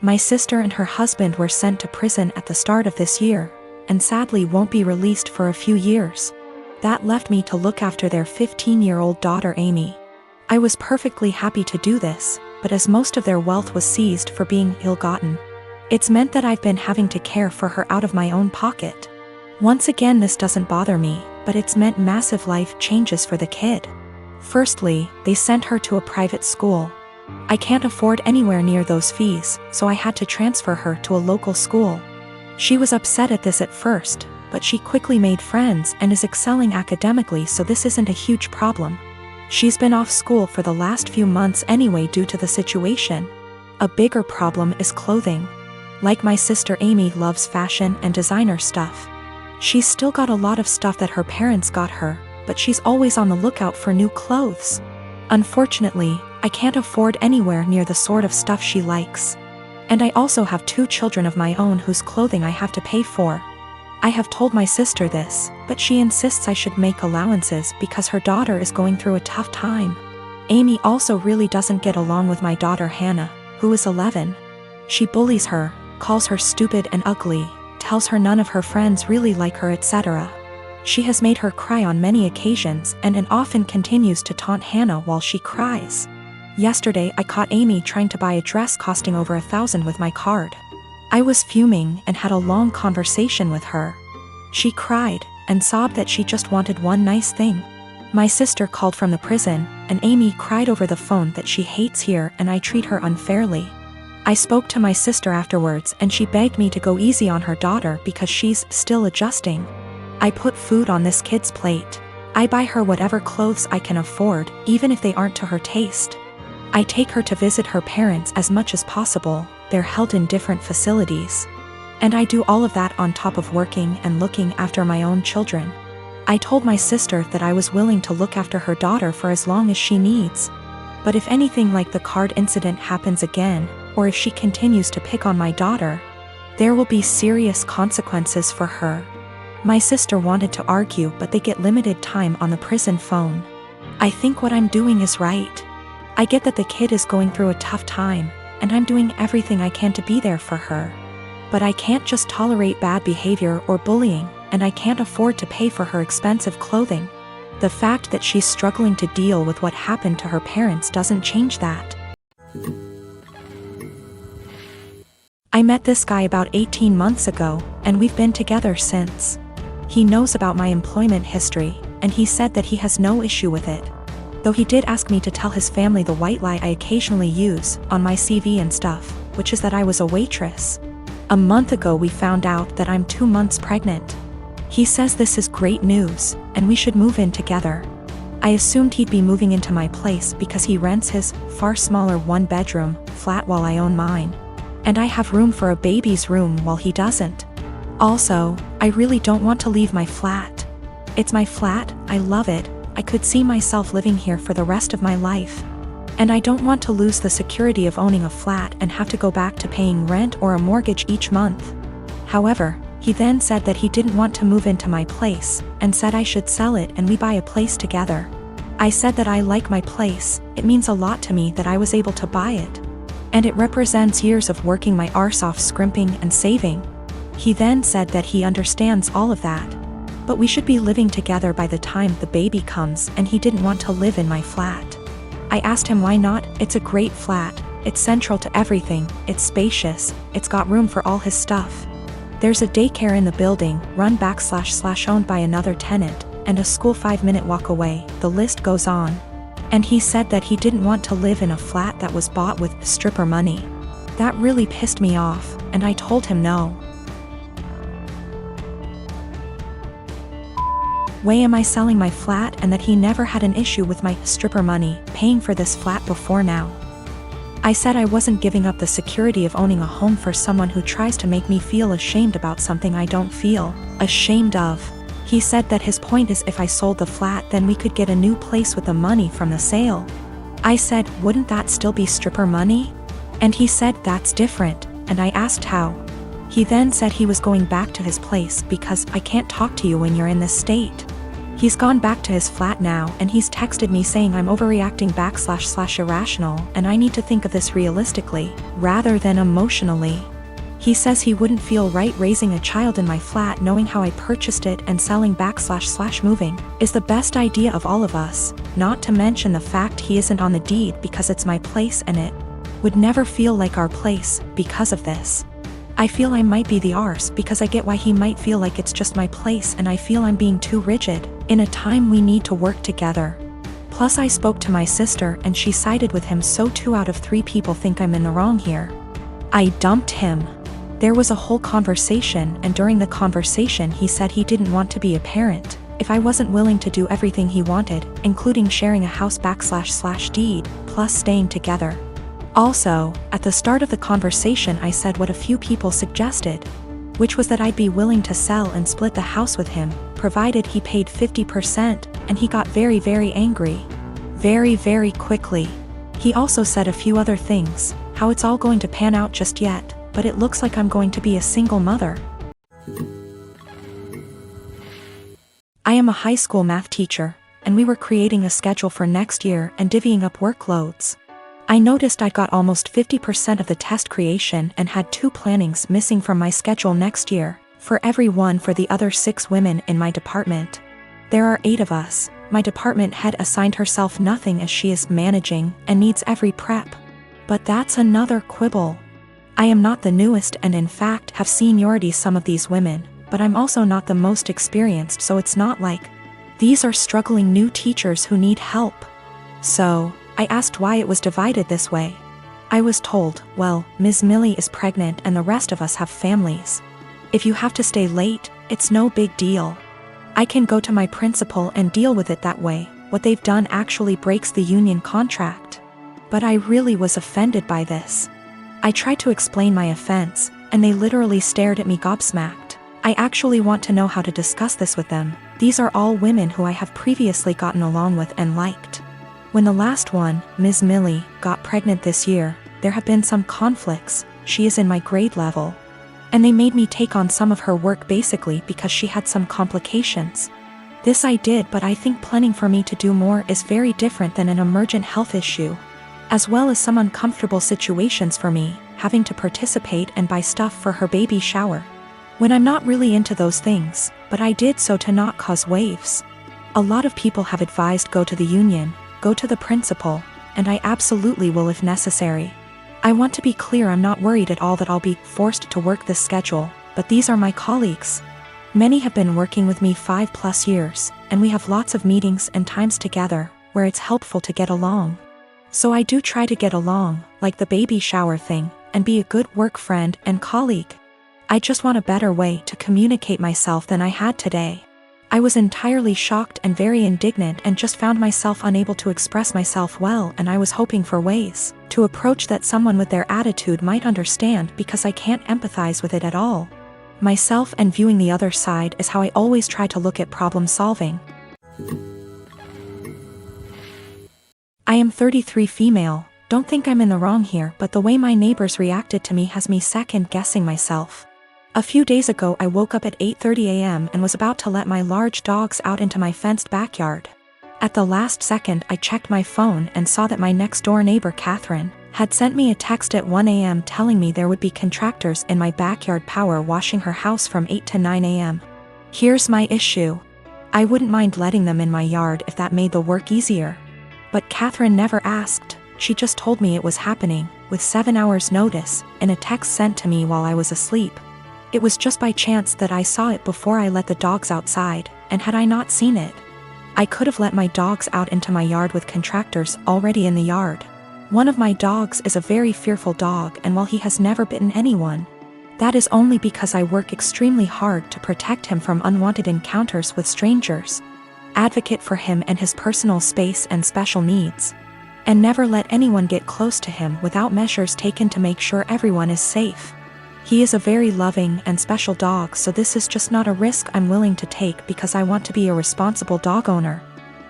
My sister and her husband were sent to prison at the start of this year, and sadly won't be released for a few years. That left me to look after their 15-year-old daughter Amy. I was perfectly happy to do this, but as most of their wealth was seized for being ill-gotten, it's meant that I've been having to care for her out of my own pocket. Once again, this doesn't bother me, but it's meant massive life changes for the kid. Firstly, they sent her to a private school. I can't afford anywhere near those fees, so I had to transfer her to a local school. She was upset at this at first, but she quickly made friends and is excelling academically, so this isn't a huge problem. She's been off school for the last few months anyway due to the situation. A bigger problem is clothing. Like my sister Amy loves fashion and designer stuff. She's still got a lot of stuff that her parents got her, but she's always on the lookout for new clothes. Unfortunately, I can't afford anywhere near the sort of stuff she likes. And I also have 2 children of my own whose clothing I have to pay for. I have told my sister this, but she insists I should make allowances because her daughter is going through a tough time. Amy also really doesn't get along with my daughter Hannah, who is 11. She bullies her, calls her stupid and ugly, tells her none of her friends really like her, etc. She has made her cry on many occasions and often continues to taunt Hannah while she cries. Yesterday I caught Amy trying to buy a dress costing over $1,000 with my card. I was fuming and had a long conversation with her. She cried and sobbed that she just wanted one nice thing. My sister called from the prison, and Amy cried over the phone that she hates here and I treat her unfairly. I spoke to my sister afterwards and she begged me to go easy on her daughter because she's still adjusting. I put food on this kid's plate. I buy her whatever clothes I can afford, even if they aren't to her taste. I take her to visit her parents as much as possible. They're held in different facilities. And I do all of that on top of working and looking after my own children. I told my sister that I was willing to look after her daughter for as long as she needs. But if anything like the card incident happens again, or if she continues to pick on my daughter, there will be serious consequences for her. My sister wanted to argue, but they get limited time on the prison phone. I think what I'm doing is right. I get that the kid is going through a tough time, and I'm doing everything I can to be there for her. But I can't just tolerate bad behavior or bullying, and I can't afford to pay for her expensive clothing. The fact that she's struggling to deal with what happened to her parents doesn't change that. I met this guy about 18 months ago, and we've been together since. He knows about my employment history, and he said that he has no issue with it. Though he did ask me to tell his family the white lie I occasionally use on my CV and stuff, which is that I was a waitress. A month ago we found out that I'm 2 months pregnant. He says this is great news, and we should move in together. I assumed he'd be moving into my place because he rents his far smaller 1-bedroom flat while I own mine. And I have room for a baby's room while he doesn't. Also, I really don't want to leave my flat. It's my flat, I love it. I could see myself living here for the rest of my life. And I don't want to lose the security of owning a flat and have to go back to paying rent or a mortgage each month. However, he then said that he didn't want to move into my place, and said I should sell it and we buy a place together. I said that I like my place, it means a lot to me that I was able to buy it. And it represents years of working my arse off scrimping and saving. He then said that he understands all of that. But we should be living together by the time the baby comes, and he didn't want to live in my flat. I asked him why not. It's a great flat, it's central to everything, it's spacious, it's got room for all his stuff. There's a daycare in the building, run//owned by another tenant, and a school 5-minute walk away, the list goes on. And he said that he didn't want to live in a flat that was bought with stripper money. That really pissed me off, and I told him no. Way am I selling my flat, and that he never had an issue with my stripper money paying for this flat before now. I said I wasn't giving up the security of owning a home for someone who tries to make me feel ashamed about something I don't feel ashamed of. He said that his point is if I sold the flat then we could get a new place with the money from the sale. I said, wouldn't that still be stripper money? And he said that's different, and I asked how. He then said he was going back to his place because I can't talk to you when you're in this state. He's gone back to his flat now and he's texted me saying I'm overreacting / irrational and I need to think of this realistically, rather than emotionally. He says he wouldn't feel right raising a child in my flat knowing how I purchased it and selling / moving is the best idea of all of us, not to mention the fact he isn't on the deed because it's my place and it would never feel like our place because of this. I feel I might be the arse because I get why he might feel like it's just my place and I feel I'm being too rigid, in a time we need to work together. Plus I spoke to my sister and she sided with him, so 2 out of 3 people think I'm in the wrong here. I dumped him. There was a whole conversation and during the conversation he said he didn't want to be a parent if I wasn't willing to do everything he wanted, including sharing a house / deed, plus staying together. Also, at the start of the conversation I said what a few people suggested, which was that I'd be willing to sell and split the house with him, provided he paid 50%, and he got very, very angry. Very, very quickly. He also said a few other things, how it's all going to pan out just yet, but it looks like I'm going to be a single mother. I am a high school math teacher, and we were creating a schedule for next year and divvying up workloads. I noticed I got almost 50% of the test creation and had 2 plannings missing from my schedule next year, for every one for the other 6 women in my department. There are 8 of us. My department head assigned herself nothing as she is managing and needs every prep. But that's another quibble. I am not the newest and in fact have seniority some of these women, but I'm also not the most experienced, so it's not like these are struggling new teachers who need help. So, I asked why it was divided this way. I was told, well, Ms. Millie is pregnant and the rest of us have families. If you have to stay late, it's no big deal. I can go to my principal and deal with it that way. What they've done actually breaks the union contract. But I really was offended by this. I tried to explain my offense, and they literally stared at me gobsmacked. I actually want to know how to discuss this with them. These are all women who I have previously gotten along with and liked. When the last one, Ms. Millie, got pregnant this year, there have been some conflicts. She is in my grade level. And they made me take on some of her work basically because she had some complications. This I did, but I think planning for me to do more is very different than an emergent health issue. As well as some uncomfortable situations for me, having to participate and buy stuff for her baby shower. When I'm not really into those things, but I did so to not cause waves. A lot of people have advised go to the union, go to the principal, and I absolutely will if necessary. I want to be clear, I'm not worried at all that I'll be forced to work this schedule, but these are my colleagues. Many have been working with me 5+ years, and we have lots of meetings and times together, where it's helpful to get along. So I do try to get along, like the baby shower thing, and be a good work friend and colleague. I just want a better way to communicate myself than I had today. I was entirely shocked and very indignant and just found myself unable to express myself well, and I was hoping for ways to approach that someone with their attitude might understand because I can't empathize with it at all. Myself and viewing the other side is how I always try to look at problem solving. I am 33 female, don't think I'm in the wrong here, but the way my neighbors reacted to me has me second-guessing myself. A few days ago I woke up at 8:30 a.m. and was about to let my large dogs out into my fenced backyard. At the last second I checked my phone and saw that my next-door neighbor Catherine had sent me a text at 1 a.m. telling me there would be contractors in my backyard power washing her house from 8 to 9 a.m. Here's my issue. I wouldn't mind letting them in my yard if that made the work easier. But Catherine never asked, she just told me it was happening, with 7 hours notice, in a text sent to me while I was asleep. It was just by chance that I saw it before I let the dogs outside, and had I not seen it, I could have let my dogs out into my yard with contractors already in the yard. One of my dogs is a very fearful dog, and while he has never bitten anyone, that is only because I work extremely hard to protect him from unwanted encounters with strangers, advocate for him and his personal space and special needs, and never let anyone get close to him without measures taken to make sure everyone is safe. He is a very loving and special dog, so this is just not a risk I'm willing to take because I want to be a responsible dog owner.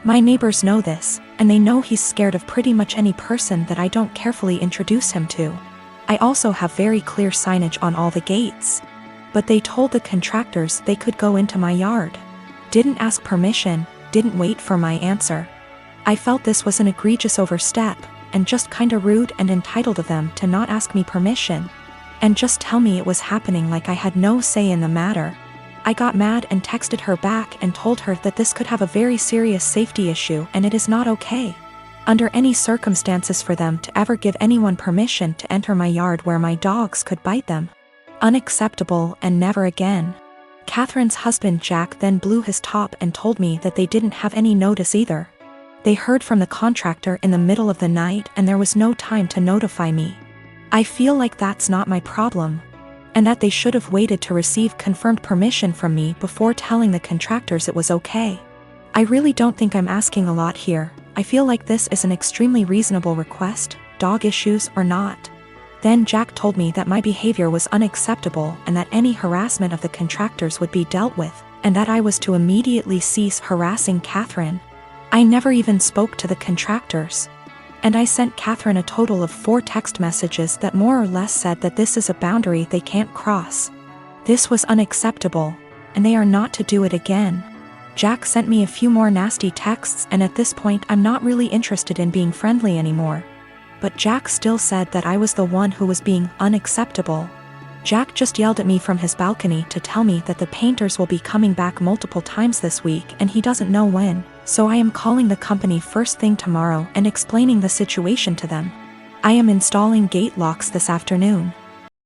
My neighbors know this, and they know he's scared of pretty much any person that I don't carefully introduce him to. I also have very clear signage on all the gates. But they told the contractors they could go into my yard. Didn't ask permission, didn't wait for my answer. I felt this was an egregious overstep, and just kinda rude and entitled of them to not ask me permission, and just tell me it was happening like I had no say in the matter. I got mad and texted her back and told her that this could have a very serious safety issue and it is not okay, under any circumstances, for them to ever give anyone permission to enter my yard where my dogs could bite them. Unacceptable, and never again. Catherine's husband Jack then blew his top and told me that they didn't have any notice either. They heard from the contractor in the middle of the night and there was no time to notify me. I feel like that's not my problem, and that they should have waited to receive confirmed permission from me before telling the contractors it was okay. I really don't think I'm asking a lot here. I feel like this is an extremely reasonable request, dog issues or not. Then Jack told me that my behavior was unacceptable and that any harassment of the contractors would be dealt with, and that I was to immediately cease harassing Catherine. I never even spoke to the contractors, and I sent Catherine a total of 4 text messages that more or less said that this is a boundary they can't cross. This was unacceptable, and they are not to do it again. Jack sent me a few more nasty texts, and at this point I'm not really interested in being friendly anymore. But Jack still said that I was the one who was being unacceptable. Jack just yelled at me from his balcony to tell me that the painters will be coming back multiple times this week and he doesn't know when, so I am calling the company first thing tomorrow and explaining the situation to them. I am installing gate locks this afternoon.